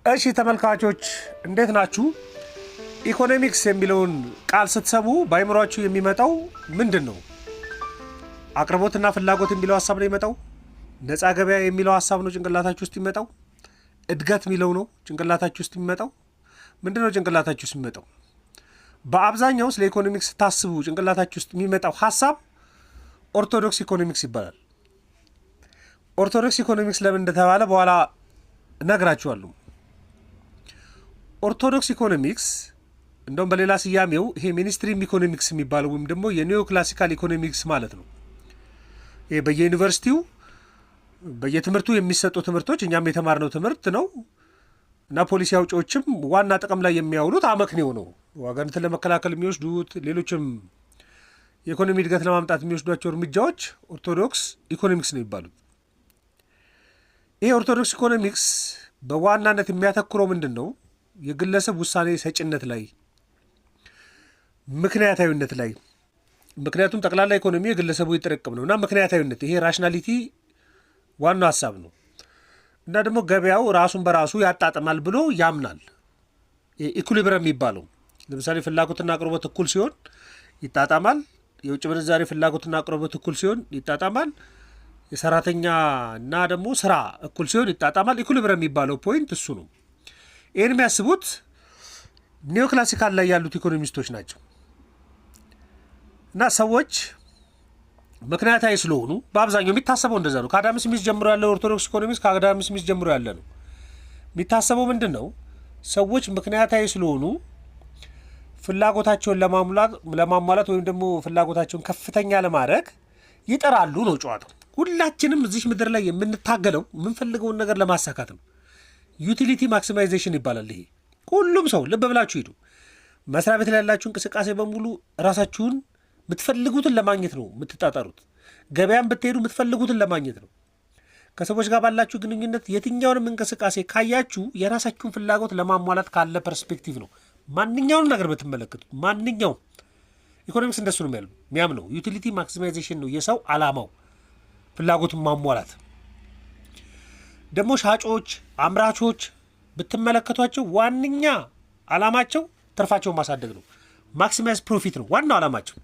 እሺ ተመልካቾች እንዴት ናችሁ? ኢኮኖሚክስ የሚለውን ቃል ስትሰሙ ባይምሯችሁ የሚመጣው ምንድነው? አቅርቦትና ፍላጎት የሚለው ሐሳብ ነው የሚመጣው? ነፃ ገበያ የሚለው ሐሳብ ነው ጭንቅላታችሁ ውስጥ የሚመጣው? እድገት የሚለው ነው ጭንቅላታችሁ ውስጥ የሚመጣው? ምንድነው ጭንቅላታችሁ ውስጥ የሚመጣው? በአብዛኛው ስለ ኢኮኖሚክስ ታስቡ ጭንቅላታችሁ ውስጥ የሚመጣው ሐሳብ ኦርቶዶክስ ኢኮኖሚክስ ይባላል። ኦርቶዶክስ ኢኮኖሚክስ ለምን እንደተባለ በኋላ እነግራችኋለሁ። ኦርቶዶክስ ኢኮኖሚክስ እንደውም በሌላ ስያሜው ይሄ ሚኒስትሪም ኢኮኖሚክስ የሚባለው ወይም ደግሞ የኒዮ ክላሲካል ኢኮኖሚክስ ማለት ነው። ይሄ በየዩኒቨርሲቲው በየትምህርቱ የሚሰጡ ትምህርቶች እኛም የተማርነው ትምህርት ነው እና ፖሊሲ አውጪዎችም ዋና ጥቅም ላይ የሚያውሉት አመክንዮ ነው። ዋጋነትን ለመከላከል የሚወስዱት ሌሎችም የኢኮኖሚ እድገት ለማምጣት የሚወስዷቸው እርምጃዎች ኦርቶዶክስ ኢኮኖሚክስ ነው ይባሉት። ይሄ ኦርቶዶክስ ኢኮኖሚክስ በዋናነት የሚያተኩረው ምንድን ነው? የግለሰብ ውሳኔ ሰጭነት ላይ፣ ምክንያታዊነት ላይ። ምክንያቱም ጠቅላላ ኢኮኖሚ የግለሰቡ ይጥረቅም ነው እና ምክንያታዊነት ይሄ ራሽናሊቲ ዋናው ሀሳብ ነው እና ደግሞ ገበያው ራሱን በራሱ ያጣጥማል ብሎ ያምናል። ኢኩሊብረም የሚባለው ለምሳሌ ፍላጎትና አቅርቦት እኩል ሲሆን ይጣጣማል። የውጭ ምንዛሬ ፍላጎትና አቅርቦት እኩል ሲሆን ይጣጣማል። የሰራተኛ እና ደግሞ ስራ እኩል ሲሆን ይጣጣማል። ኢኩሊብረም የሚባለው ፖይንት እሱ ነው። ይህን የሚያስቡት ኒዮ ክላሲካል ላይ ያሉት ኢኮኖሚስቶች ናቸው እና ሰዎች ምክንያታዊ ስለሆኑ በአብዛኛው የሚታሰበው እንደዛ ነው። ከአዳም ስሚዝ ጀምሮ ያለው ኦርቶዶክስ ኢኮኖሚክስ ከአዳም ስሚዝ ጀምሮ ያለ ነው። የሚታሰበው ምንድን ነው? ሰዎች ምክንያታዊ ስለሆኑ ፍላጎታቸውን ለማሟላት ወይም ደግሞ ፍላጎታቸውን ከፍተኛ ለማድረግ ይጠራሉ ነው ጨዋታው። ሁላችንም እዚህ ምድር ላይ የምንታገለው የምንፈልገውን ነገር ለማሳካት ነው። ዩቲሊቲ ማክሲማይዜሽን ይባላል። ይሄ ሁሉም ሰው ልብ ብላችሁ ሂዱ። መስሪያ ቤት ላይ ያላችሁ እንቅስቃሴ በሙሉ ራሳችሁን የምትፈልጉትን ለማግኘት ነው የምትጣጣሩት። ገበያም ብትሄዱ የምትፈልጉትን ለማግኘት ነው። ከሰዎች ጋር ባላችሁ ግንኙነት የትኛውንም እንቅስቃሴ ካያችሁ የራሳችሁን ፍላጎት ለማሟላት ካለ ፐርስፔክቲቭ ነው። ማንኛውንም ነገር ብትመለከቱት ማንኛውም ኢኮኖሚክስ እንደሱ ነው የሚያምነው። ዩቲሊቲ ማክሲማይዜሽን ነው የሰው ዓላማው፣ ፍላጎትን ማሟላት። ደግሞ ሻጮች፣ አምራቾች ብትመለከቷቸው ዋነኛ ዓላማቸው ትርፋቸውን ማሳደግ ነው። ማክሲማይዝ ፕሮፊት ነው ዋናው ዓላማቸው።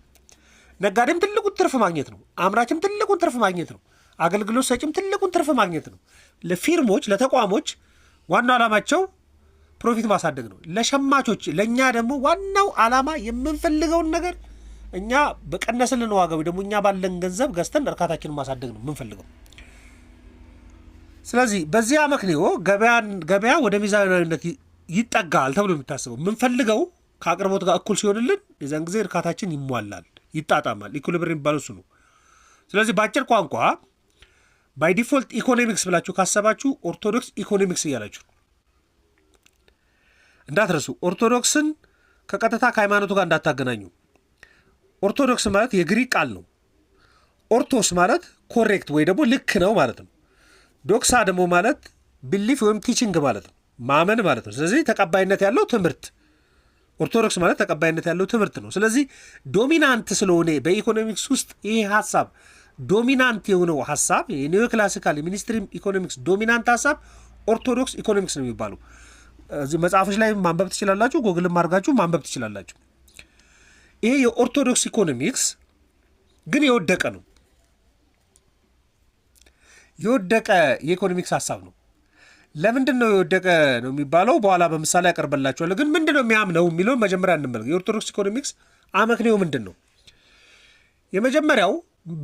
ነጋዴም ትልቁን ትርፍ ማግኘት ነው። አምራችም ትልቁን ትርፍ ማግኘት ነው። አገልግሎት ሰጪም ትልቁን ትርፍ ማግኘት ነው። ለፊርሞች ለተቋሞች ዋናው ዓላማቸው ፕሮፊት ማሳደግ ነው። ለሸማቾች ለእኛ ደግሞ ዋናው ዓላማ የምንፈልገውን ነገር እኛ በቀነስልን ዋጋ ወይ ደግሞ እኛ ባለን ገንዘብ ገዝተን እርካታችንን ማሳደግ ነው የምንፈልገው። ስለዚህ በዚህ አመክንዮ ገበያ ወደ ሚዛናዊነት ይጠጋል ተብሎ የሚታሰበው የምንፈልገው ከአቅርቦት ጋር እኩል ሲሆንልን የዛን ጊዜ እርካታችን ይሟላል፣ ይጣጣማል። ኢኩሊብሪየም የሚባለው እሱ ነው። ስለዚህ በአጭር ቋንቋ ባይ ዲፎልት ኢኮኖሚክስ ብላችሁ ካሰባችሁ ኦርቶዶክስ ኢኮኖሚክስ እያላችሁ እንዳትረሱ። ኦርቶዶክስን ከቀጥታ ከሃይማኖቱ ጋር እንዳታገናኙ። ኦርቶዶክስ ማለት የግሪክ ቃል ነው። ኦርቶስ ማለት ኮሬክት ወይ ደግሞ ልክ ነው ማለት ነው። ዶክሳ ደግሞ ማለት ቢሊፍ ወይም ቲቺንግ ማለት ነው፣ ማመን ማለት ነው። ስለዚህ ተቀባይነት ያለው ትምህርት፣ ኦርቶዶክስ ማለት ተቀባይነት ያለው ትምህርት ነው። ስለዚህ ዶሚናንት ስለሆነ በኢኮኖሚክስ ውስጥ ይሄ ሀሳብ ዶሚናንት የሆነው ሀሳብ የኒዮ ክላሲካል የሚኒስትሪም ኢኮኖሚክስ ዶሚናንት ሀሳብ ኦርቶዶክስ ኢኮኖሚክስ ነው የሚባለው። እዚህ መጽሐፎች ላይ ማንበብ ትችላላችሁ፣ ጎግልም አድርጋችሁ ማንበብ ትችላላችሁ። ይሄ የኦርቶዶክስ ኢኮኖሚክስ ግን የወደቀ ነው። የወደቀ የኢኮኖሚክስ ሀሳብ ነው። ለምንድን ነው የወደቀ ነው የሚባለው? በኋላ በምሳሌ ያቀርበላችኋለሁ። ግን ምንድን ነው የሚያምነው የሚለውን መጀመሪያ እንመልከት። የኦርቶዶክስ ኢኮኖሚክስ አመክንዮ ምንድን ነው? የመጀመሪያው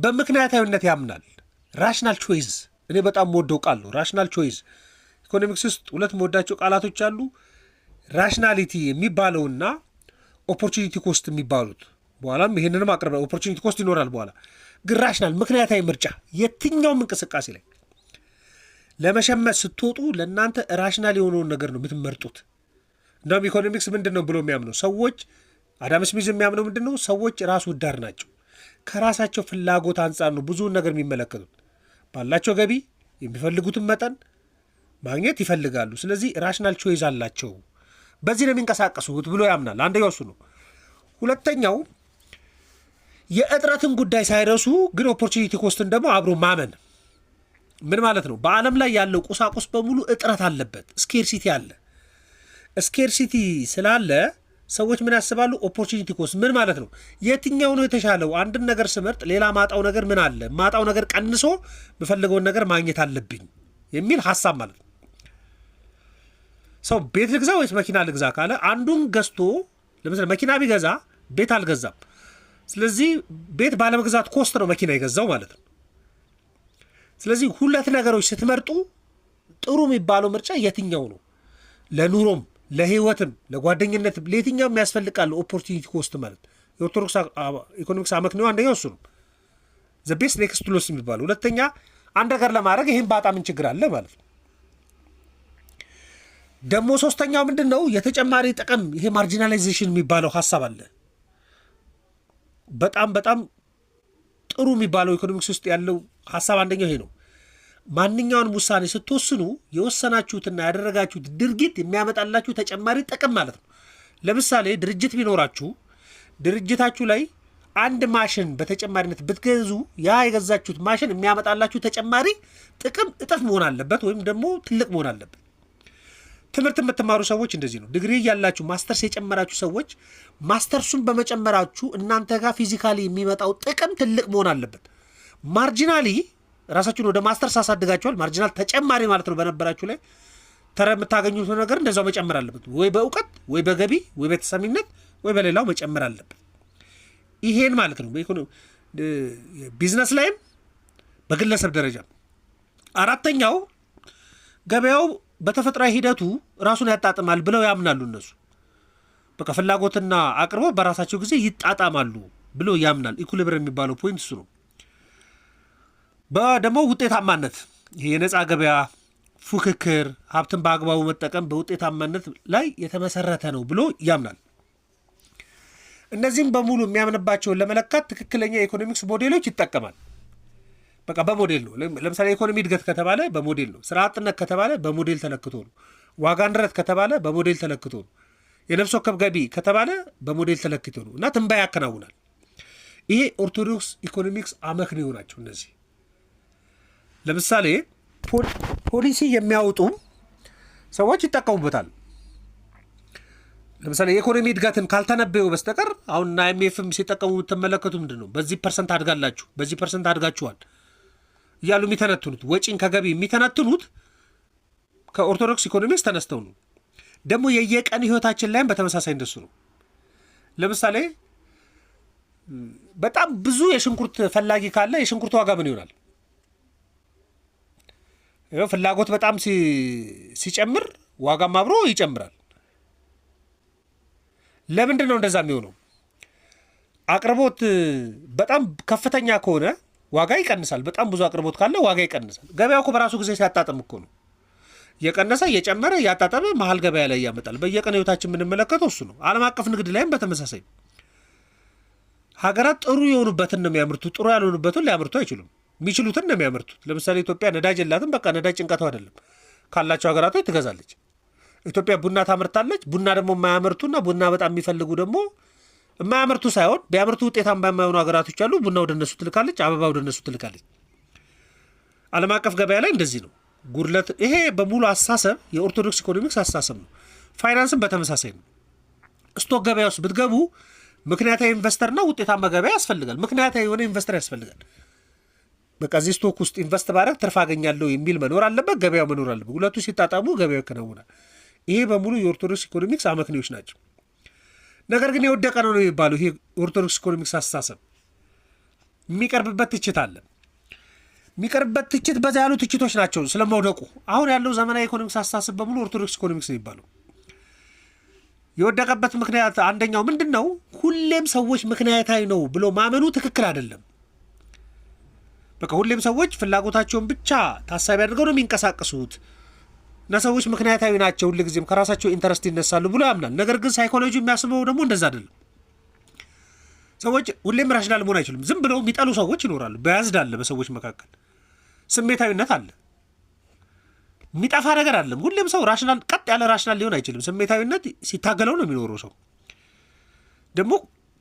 በምክንያታዊነት ያምናል። ራሽናል ቾይዝ እኔ በጣም የምወደው ቃል ነው። ራሽናል ቾይዝ ኢኮኖሚክስ ውስጥ ሁለት የምወዳቸው ቃላቶች አሉ። ራሽናሊቲ የሚባለውና ኦፖርቹኒቲ ኮስት የሚባሉት። በኋላም ይህንንም አቅርበ ኦፖርቹኒቲ ኮስት ይኖራል በኋላ። ግን ራሽናል ምክንያታዊ ምርጫ የትኛውም እንቅስቃሴ ላይ ለመሸመት ስትወጡ ለእናንተ ራሽናል የሆነውን ነገር ነው የምትመርጡት። እንደውም ኢኮኖሚክስ ምንድን ነው ብሎ የሚያምነው ሰዎች፣ አዳም ስሚዝ የሚያምነው ምንድን ነው? ሰዎች ራስ ወዳድ ናቸው። ከራሳቸው ፍላጎት አንጻር ነው ብዙውን ነገር የሚመለከቱት። ባላቸው ገቢ የሚፈልጉትን መጠን ማግኘት ይፈልጋሉ። ስለዚህ ራሽናል ቾይዝ አላቸው፣ በዚህ ነው የሚንቀሳቀሱት ብሎ ያምናል። አንደኛው እሱ ነው። ሁለተኛው የእጥረትን ጉዳይ ሳይረሱ ግን ኦፖርቹኒቲ ኮስትን ደግሞ አብሮ ማመን ምን ማለት ነው? በዓለም ላይ ያለው ቁሳቁስ በሙሉ እጥረት አለበት፣ ስኬርሲቲ አለ። ስኬርሲቲ ስላለ ሰዎች ምን ያስባሉ? ኦፖርቹኒቲ ኮስት ምን ማለት ነው? የትኛው ነው የተሻለው? አንድን ነገር ስመርጥ ሌላ ማጣው ነገር ምን አለ? ማጣው ነገር ቀንሶ በፈልገውን ነገር ማግኘት አለብኝ የሚል ሐሳብ ማለት ነው። ሰው ቤት ልግዛ ወይስ መኪና ልግዛ ካለ አንዱን ገዝቶ ለምሳሌ መኪና ቢገዛ ቤት አልገዛም። ስለዚህ ቤት ባለመግዛት ኮስት ነው መኪና የገዛው ማለት ነው። ስለዚህ ሁለት ነገሮች ስትመርጡ ጥሩ የሚባለው ምርጫ የትኛው ነው? ለኑሮም ለህይወትም ለጓደኝነትም ለየትኛውም ያስፈልጋል። ኦፖርቹኒቲ ኮስት ማለት የኦርቶዶክስ ኢኮኖሚክስ አመክንዮ አንደኛው እሱ ነው። ዘ ቤስት ኔክስት ሎስ የሚባለው። ሁለተኛ አንድ ነገር ለማድረግ ይህን በጣም ምን ችግር አለ ማለት ነው። ደግሞ ሶስተኛው ምንድን ነው? የተጨማሪ ጥቅም፣ ይሄ ማርጂናላይዜሽን የሚባለው ሀሳብ አለ። በጣም በጣም ጥሩ የሚባለው ኢኮኖሚክስ ውስጥ ያለው ሀሳብ አንደኛው ይሄ ነው። ማንኛውንም ውሳኔ ስትወስኑ የወሰናችሁትና ያደረጋችሁት ድርጊት የሚያመጣላችሁ ተጨማሪ ጥቅም ማለት ነው። ለምሳሌ ድርጅት ቢኖራችሁ ድርጅታችሁ ላይ አንድ ማሽን በተጨማሪነት ብትገዙ ያ የገዛችሁት ማሽን የሚያመጣላችሁ ተጨማሪ ጥቅም እጥፍ መሆን አለበት፣ ወይም ደግሞ ትልቅ መሆን አለበት። ትምህርት የምትማሩ ሰዎች እንደዚህ ነው። ዲግሪ ያላችሁ ማስተርስ የጨመራችሁ ሰዎች ማስተርሱን በመጨመራችሁ እናንተ ጋር ፊዚካሊ የሚመጣው ጥቅም ትልቅ መሆን አለበት። ማርጂናሊ ራሳችሁን ወደ ማስተርስ አሳድጋችኋል። ማርጂናል ተጨማሪ ማለት ነው። በነበራችሁ ላይ ተረ የምታገኙት ነገር እንደዛው መጨመር አለበት። ወይ በእውቀት ወይ በገቢ ወይ በተሰሚነት ወይ በሌላው መጨመር አለበት። ይሄን ማለት ነው ቢዝነስ ላይም በግለሰብ ደረጃ። አራተኛው ገበያው በተፈጥሯዊ ሂደቱ ራሱን ያጣጥማል ብለው ያምናሉ እነሱ። በቃ ፍላጎትና አቅርቦት በራሳቸው ጊዜ ይጣጣማሉ ብሎ ያምናል። ኢኩሊብሪየም የሚባለው ፖይንት እሱ ነው። ደግሞ ውጤታማነት፣ ይሄ የነፃ ገበያ ፉክክር፣ ሀብትን በአግባቡ መጠቀም በውጤታማነት ላይ የተመሰረተ ነው ብሎ ያምናል። እነዚህም በሙሉ የሚያምንባቸውን ለመለካት ትክክለኛ የኢኮኖሚክስ ሞዴሎች ይጠቀማል። በቃ በሞዴል ነው። ለምሳሌ የኢኮኖሚ እድገት ከተባለ በሞዴል ነው። ስራ አጥነት ከተባለ በሞዴል ተለክቶ ነው። ዋጋ ንረት ከተባለ በሞዴል ተለክቶ ነው። የነፍስ ወከፍ ገቢ ከተባለ በሞዴል ተለክቶ ነው እና ትንበያ ያከናውናል። ይሄ ኦርቶዶክስ ኢኮኖሚክስ አመክንዮ ናቸው እነዚህ። ለምሳሌ ፖሊሲ የሚያወጡ ሰዎች ይጠቀሙበታል። ለምሳሌ የኢኮኖሚ እድገትን ካልተነበዩ በስተቀር አሁን አይኤምኤፍም ሲጠቀሙ የምትመለከቱ ምንድን ነው? በዚህ ፐርሰንት አድጋላችሁ፣ በዚህ ፐርሰንት አድጋችኋል እያሉ የሚተነትኑት፣ ወጪን ከገቢ የሚተነትኑት ከኦርቶዶክስ ኢኮኖሚክስ ተነስተው ነው። ደግሞ የየቀን ህይወታችን ላይም በተመሳሳይ እንደሱ ነው። ለምሳሌ በጣም ብዙ የሽንኩርት ፈላጊ ካለ የሽንኩርት ዋጋ ምን ይሆናል? ፍላጎት በጣም ሲጨምር ዋጋም አብሮ ይጨምራል። ለምንድን ነው እንደዛ የሚሆነው? አቅርቦት በጣም ከፍተኛ ከሆነ ዋጋ ይቀንሳል። በጣም ብዙ አቅርቦት ካለ ዋጋ ይቀንሳል። ገበያው እኮ በራሱ ጊዜ ሲያጣጥም እኮ ነው እየቀነሰ እየጨመረ እያጣጠመ መሀል ገበያ ላይ ያመጣል። በየቀን ህይወታችን የምንመለከተው እሱ ነው። ዓለም አቀፍ ንግድ ላይም በተመሳሳይ ሀገራት ጥሩ የሆኑበትን ነው የሚያመርቱት፣ ጥሩ ያልሆኑበትን ሊያመርቱ አይችሉም። የሚችሉትን ነው የሚያመርቱት። ለምሳሌ ኢትዮጵያ ነዳጅ የላትም። በቃ ነዳጅ ጭንቀቱ አይደለም፣ ካላቸው ሀገራቶች ትገዛለች። ኢትዮጵያ ቡና ታመርታለች። ቡና ደግሞ የማያመርቱና ቡና በጣም የሚፈልጉ ደግሞ የማያመርቱ ሳይሆን ቢያመርቱ ውጤታማ የማይሆኑ ሀገራቶች አሉ። ቡና ወደ እነሱ ትልካለች፣ አበባ ወደ እነሱ ትልካለች። ዓለም አቀፍ ገበያ ላይ እንደዚህ ነው ጉድለት። ይሄ በሙሉ አስተሳሰብ የኦርቶዶክስ ኢኮኖሚክስ አስተሳሰብ ነው። ፋይናንስም በተመሳሳይ ነው። ስቶክ ገበያ ውስጥ ብትገቡ ምክንያታዊ ኢንቨስተርና ውጤታማ ገበያ ያስፈልጋል። ምክንያታዊ የሆነ ኢንቨስተር ያስፈልጋል። በቃ እዚህ ስቶክ ውስጥ ኢንቨስት ባረግ ትርፍ አገኛለሁ የሚል መኖር አለበት፣ ገበያው መኖር አለበት። ሁለቱ ሲጣጣሙ ገበያው ይከናወናል። ይሄ በሙሉ የኦርቶዶክስ ኢኮኖሚክስ አመክንዮች ናቸው። ነገር ግን የወደቀ ነው የሚባለው ይሄ ኦርቶዶክስ ኢኮኖሚክስ አስተሳሰብ የሚቀርብበት ትችት አለ። የሚቀርብበት ትችት በዛ ያሉ ትችቶች ናቸው ስለመውደቁ። አሁን ያለው ዘመናዊ ኢኮኖሚክስ አስተሳሰብ በሙሉ ኦርቶዶክስ ኢኮኖሚክስ ነው የሚባለው። የወደቀበት ምክንያት አንደኛው ምንድን ነው? ሁሌም ሰዎች ምክንያታዊ ነው ብሎ ማመኑ ትክክል አይደለም። በቃ ሁሌም ሰዎች ፍላጎታቸውን ብቻ ታሳቢ አድርገው ነው የሚንቀሳቀሱት እና ሰዎች ምክንያታዊ ናቸው፣ ሁልጊዜም ከራሳቸው ኢንተረስት ይነሳሉ ብሎ ያምናል። ነገር ግን ሳይኮሎጂ የሚያስበው ደግሞ እንደዛ አይደለም። ሰዎች ሁሌም ራሽናል መሆን አይችሉም። ዝም ብለው የሚጠሉ ሰዎች ይኖራሉ። በያዝድ አለ፣ በሰዎች መካከል ስሜታዊነት አለ። የሚጠፋ ነገር አለም። ሁሌም ሰው ራሽናል ቀጥ ያለ ራሽናል ሊሆን አይችልም። ስሜታዊነት ሲታገለው ነው የሚኖረው። ሰው ደግሞ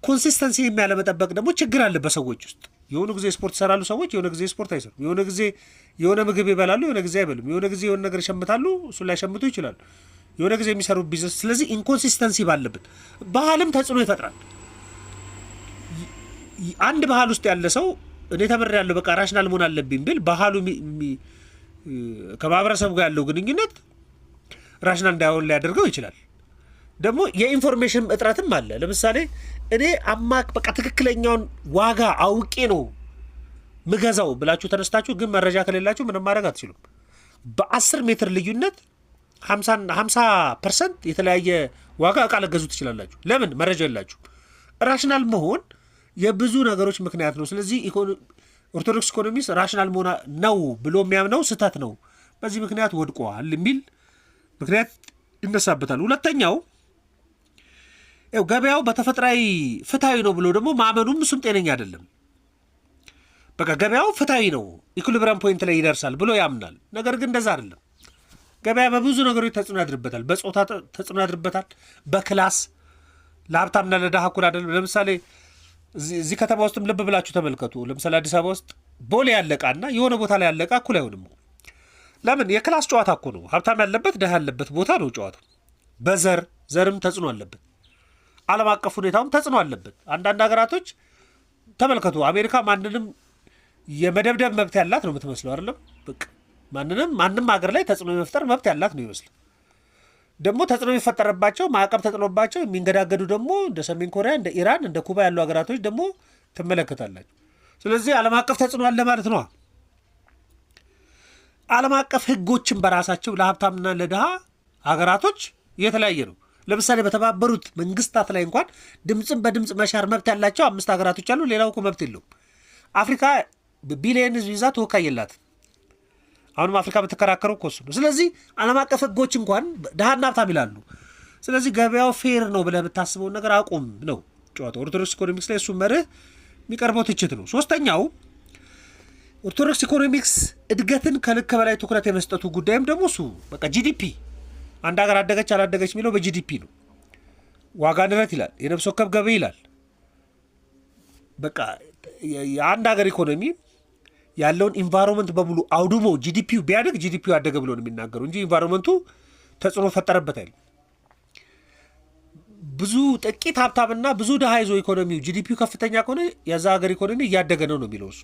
ኮንሲስተንሲ የሚያለመጠበቅ ደግሞ ችግር አለ በሰዎች ውስጥ። የሆነ ጊዜ ስፖርት ይሰራሉ ሰዎች፣ የሆነ ጊዜ ስፖርት አይሰሩም። የሆነ ጊዜ የሆነ ምግብ ይበላሉ፣ የሆነ ጊዜ አይበሉም። የሆነ ጊዜ የሆነ ነገር ይሸምታሉ፣ እሱን ላይ ሸምቱ ይችላሉ። የሆነ ጊዜ የሚሰሩ ቢዝነስ። ስለዚህ ኢንኮንሲስተንሲ ባለበት ባህልም ተጽዕኖ ይፈጥራል። አንድ ባህል ውስጥ ያለ ሰው እኔ ተመሪያለሁ በቃ ራሽናል መሆን አለብኝ ብል ባህሉ ከማህበረሰቡ ጋር ያለው ግንኙነት ራሽናል እንዳይሆን ሊያደርገው ይችላል። ደግሞ የኢንፎርሜሽን እጥረትም አለ። ለምሳሌ እኔ በቃ ትክክለኛውን ዋጋ አውቄ ነው ምገዛው ብላችሁ ተነስታችሁ ግን መረጃ ከሌላችሁ ምንም ማድረግ አትችሉም። በ10 ሜትር ልዩነት 50% የተለያየ ዋጋ እቃ ልገዙ ትችላላችሁ። ለምን? መረጃ የላችሁ። ራሽናል መሆን የብዙ ነገሮች ምክንያት ነው። ስለዚህ ኦርቶዶክስ ኢኮኖሚስት ራሽናል መሆን ነው ብሎ የሚያምነው ስህተት ነው፣ በዚህ ምክንያት ወድቋል የሚል ምክንያት ይነሳበታል። ሁለተኛው ገበያው በተፈጥሯዊ ፍትሃዊ ነው ብሎ ደግሞ ማመኑም እሱም ጤነኛ አይደለም። በቃ ገበያው ፍትሃዊ ነው ኢኩሊብሪየም ፖይንት ላይ ይደርሳል ብሎ ያምናል። ነገር ግን እንደዛ አይደለም። ገበያ በብዙ ነገሮች ተጽዕኖ ያድርበታል። በጾታ ተጽዕኖ ያድርበታል። በክላስ ለሀብታምና ለድሃ እኩል አይደለም። ለምሳሌ እዚህ ከተማ ውስጥም ልብ ብላችሁ ተመልከቱ። ለምሳሌ አዲስ አበባ ውስጥ ቦሌ ያለቃና የሆነ ቦታ ላይ ያለቃ እኩል አይሆንም። ለምን? የክላስ ጨዋታ እኮ ነው። ሀብታም ያለበት ድሃ ያለበት ቦታ ነው ጨዋታው። ዘርም ተጽዕኖ አለበት። ዓለም አቀፍ ሁኔታውም ተጽዕኖ አለበት። አንዳንድ ሀገራቶች ተመልከቱ። አሜሪካ ማንንም የመደብደብ መብት ያላት ነው የምትመስለው አይደለም። በቃ ማንም ሀገር ላይ ተጽዕኖ የመፍጠር መብት ያላት ነው ይመስል። ደግሞ ተጽዕኖ የሚፈጠረባቸው ማዕቀብ ተጥሎባቸው የሚንገዳገዱ ደግሞ እንደ ሰሜን ኮሪያ፣ እንደ ኢራን፣ እንደ ኩባ ያሉ ሀገራቶች ደግሞ ትመለከታላችሁ። ስለዚህ ዓለም አቀፍ ተጽዕኖ አለ ማለት ነው። ዓለም አቀፍ ሕጎችን በራሳቸው ለሀብታምና ለድሃ ሀገራቶች የተለያየ ነው። ለምሳሌ በተባበሩት መንግስታት ላይ እንኳን ድምፅን በድምፅ መሻር መብት ያላቸው 5 ሀገራቶች አሉ። ሌላው እኮ መብት የለውም። አፍሪካ ቢሊየን ህዝብ ይዛ ተወካይ የላትም። አሁንም አፍሪካ በተከራከረው እኮ እሱ ነው። ስለዚህ ዓለም አቀፍ ህጎች እንኳን ድሃና ሀብታም ይላሉ። ስለዚህ ገበያው ፌር ነው ብለህ የምታስበውን ነገር አቁም ነው ጨዋታው። ኦርቶዶክስ ኢኮኖሚክስ ላይ እሱ መርህ የሚቀርበው ትችት ነው። ሶስተኛው ኦርቶዶክስ ኢኮኖሚክስ እድገትን ከልክ በላይ ትኩረት የመስጠቱ ጉዳይም ደግሞ እሱ በቃ ጂዲፒ አንድ ሀገር አደገች አላደገች የሚለው በጂዲፒ ነው። ዋጋ ንረት ይላል፣ የነፍስ ወከፍ ገቢ ይላል። በቃ የአንድ ሀገር ኢኮኖሚ ያለውን ኢንቫይሮንመንት በሙሉ አውድሞ ጂዲፒው ቢያደግ ጂዲፒው አደገ ብሎ ነው የሚናገሩ እንጂ ኢንቫይሮንመንቱ ተጽዕኖ ፈጠረበት አይደል። ብዙ ጥቂት ሀብታምና ብዙ ድሃ ይዞ ኢኮኖሚው ጂዲፒው ከፍተኛ ከሆነ የዛ ሀገር ኢኮኖሚ እያደገ ነው የሚለው እሱ።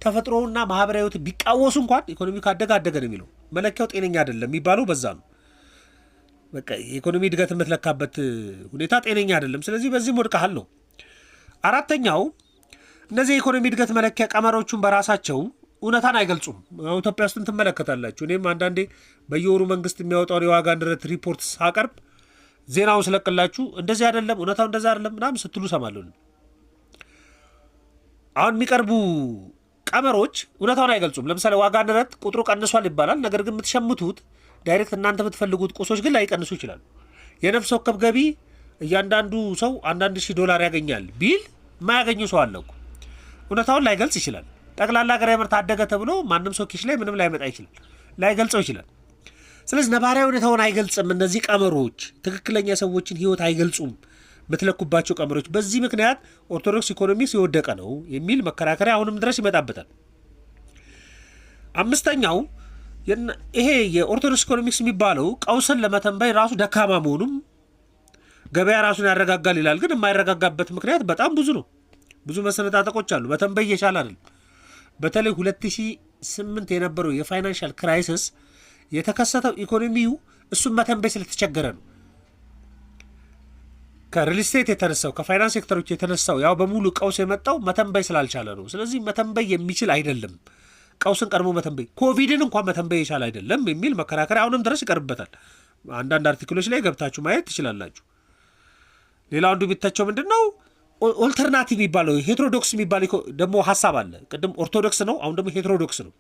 ተፈጥሮና ማህበራዊ ህይወት ቢቃወሱ እንኳን ኢኮኖሚ ካደገ አደገ ነው የሚለው። መለኪያው ጤነኛ አይደለም የሚባለው በዛ ነው። በቃ የኢኮኖሚ እድገት የምትለካበት ሁኔታ ጤነኛ አይደለም። ስለዚህ በዚህም ወድቀሃል ነው። አራተኛው እነዚህ የኢኮኖሚ እድገት መለኪያ ቀመሮቹን በራሳቸው እውነታን አይገልጹም። ኢትዮጵያ ውስጥ ትመለከታላችሁ። እኔም አንዳንዴ በየወሩ መንግስት የሚያወጣውን የዋጋ ንረት ሪፖርት ሳቀርብ ዜናውን ስለቅላችሁ እንደዚህ አይደለም እውነታው እንደዛ አይደለም ምናምን ስትሉ ሰማለሁ። አሁን የሚቀርቡ ቀመሮች እውነታውን አይገልጹም። ለምሳሌ ዋጋ ንረት ቁጥሩ ቀንሷል ይባላል። ነገር ግን የምትሸምቱት ዳይሬክት እናንተ የምትፈልጉት ቁሶች ግን ላይቀንሱ ይችላሉ። የነፍስ ወከፍ ገቢ እያንዳንዱ ሰው $1,000 ያገኛል ቢል የማያገኙ ሰው አለ እኮ። እውነታውን ላይገልጽ ይችላል። ጠቅላላ ሀገራዊ ምርት አደገ ተብሎ ማንም ሰው ኪሽ ላይ ምንም ላይመጣ ይችላል፣ ላይገልጸው ይችላል። ስለዚህ ነባራዊ ሁኔታውን አይገልጽም። እነዚህ ቀመሮች ትክክለኛ ሰዎችን ህይወት አይገልጹም፣ የምትለኩባቸው ቀመሮች። በዚህ ምክንያት ኦርቶዶክስ ኢኮኖሚክስ የወደቀ ነው የሚል መከራከሪያ አሁንም ድረስ ይመጣበታል። አምስተኛው ይሄ የኦርቶዶክስ ኢኮኖሚክስ የሚባለው ቀውስን ለመተንበይ ራሱ ደካማ መሆኑም ገበያ ራሱን ያረጋጋል ይላል። ግን የማይረጋጋበት ምክንያት በጣም ብዙ ነው። ብዙ መሰነጣጠቆች አሉ። መተንበይ የቻለ አይደለም። በተለይ 2008 የነበረው የፋይናንሻል ክራይሲስ የተከሰተው ኢኮኖሚው እሱን መተንበይ ስለተቸገረ ነው። ከሪል ስቴት የተነሳው ከፋይናንስ ሴክተሮች የተነሳው ያው በሙሉ ቀውስ የመጣው መተንበይ ስላልቻለ ነው። ስለዚህ መተንበይ የሚችል አይደለም። ቀውስን ቀድሞ መተንበይ ኮቪድን እንኳን መተንበይ የቻለ አይደለም የሚል መከራከሪያ አሁንም ድረስ ይቀርበታል። አንዳንድ አርቲክሎች ላይ ገብታችሁ ማየት ትችላላችሁ። ሌላው አንዱ ቢተቸው ምንድነው ኦልተርናቲቭ የሚባለው ሄትሮዶክስ የሚባለው ደግሞ ሀሳብ አለ። ቅድም ኦርቶዶክስ ነው፣ አሁን ደግሞ ሄትሮዶክስ ነው።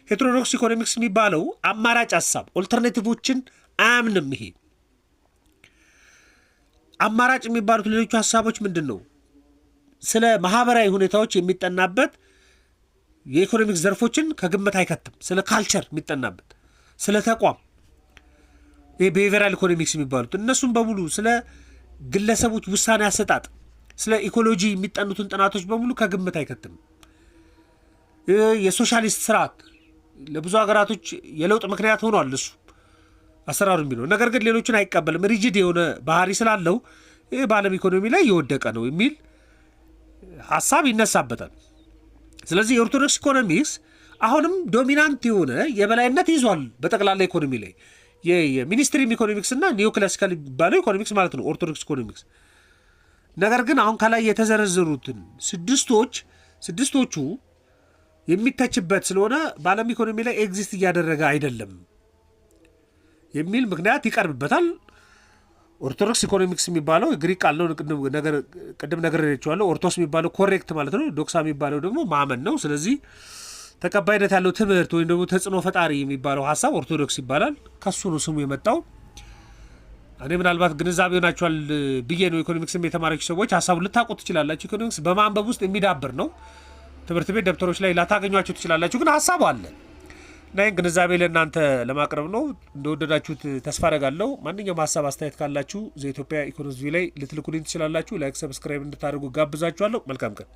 ሄትሮዶክስ ኢኮኖሚክስ የሚባለው አማራጭ ሀሳብ ኦልተርናቲቮችን አያምንም። ይሄ አማራጭ የሚባሉት ሌሎቹ ሀሳቦች ምንድን ነው? ስለ ማህበራዊ ሁኔታዎች የሚጠናበት የኢኮኖሚክስ ዘርፎችን ከግምት አይከትም። ስለ ካልቸር የሚጠናበት፣ ስለ ተቋም የቢሄቪራል ኢኮኖሚክስ የሚባሉት እነሱም በሙሉ ስለ ግለሰቦች ውሳኔ አሰጣጥ፣ ስለ ኢኮሎጂ የሚጠኑትን ጥናቶች በሙሉ ከግምት አይከትም። የሶሻሊስት ስርዓት ለብዙ ሀገራቶች የለውጥ ምክንያት ሆኗል። እሱ አሰራሩ የሚለው ነገር ግን ሌሎችን አይቀበልም። ሪጂድ የሆነ ባህሪ ስላለው ይህ በዓለም ኢኮኖሚ ላይ የወደቀ ነው የሚል ሀሳብ ይነሳበታል። ስለዚህ የኦርቶዶክስ ኢኮኖሚክስ አሁንም ዶሚናንት የሆነ የበላይነት ይዟል በጠቅላላ ኢኮኖሚ ላይ የሚኒስትሪም ኢኮኖሚክስ እና ኒዮ ክላሲካል የሚባለው ኢኮኖሚክስ ማለት ነው ኦርቶዶክስ ኢኮኖሚክስ። ነገር ግን አሁን ከላይ የተዘረዘሩትን ስድስቶቹ የሚተችበት ስለሆነ በዓለም ኢኮኖሚ ላይ ኤግዚስት እያደረገ አይደለም የሚል ምክንያት ይቀርብበታል። ኦርቶዶክስ ኢኮኖሚክስ የሚባለው ግሪክ ቃል ነው። ቅድም ነግሬያቸዋለሁ። ኦርቶስ የሚባለው ኮሬክት ማለት ነው። ዶክሳ የሚባለው ደግሞ ማመን ነው። ስለዚህ ተቀባይነት ያለው ትምህርት ወይም ደግሞ ተጽዕኖ ፈጣሪ የሚባለው ሀሳብ ኦርቶዶክስ ይባላል። ከሱ ነው ስሙ የመጣው። እኔ ምናልባት ግንዛቤ ሆናችኋል ብዬ ነው። ኢኮኖሚክስም የተማራችሁ ሰዎች ሀሳቡን ልታውቁት ትችላላችሁ። ኢኮኖሚክስ በማንበብ ውስጥ የሚዳብር ነው። ትምህርት ቤት ደብተሮች ላይ ላታገኟቸው ትችላላችሁ፣ ግን ሀሳቡ አለ እና ይህን ግንዛቤ ለእናንተ ለማቅረብ ነው። እንደወደዳችሁት ተስፋ አደርጋለሁ። ማንኛውም ሀሳብ አስተያየት ካላችሁ ዘኢትዮጵያ ኢኮኖሚክስ ላይ ልትልኩልኝ ትችላላችሁ። ላይክ፣ ሰብስክራይብ እንድታደርጉ ጋብዛችኋለሁ። መልካም ቀን።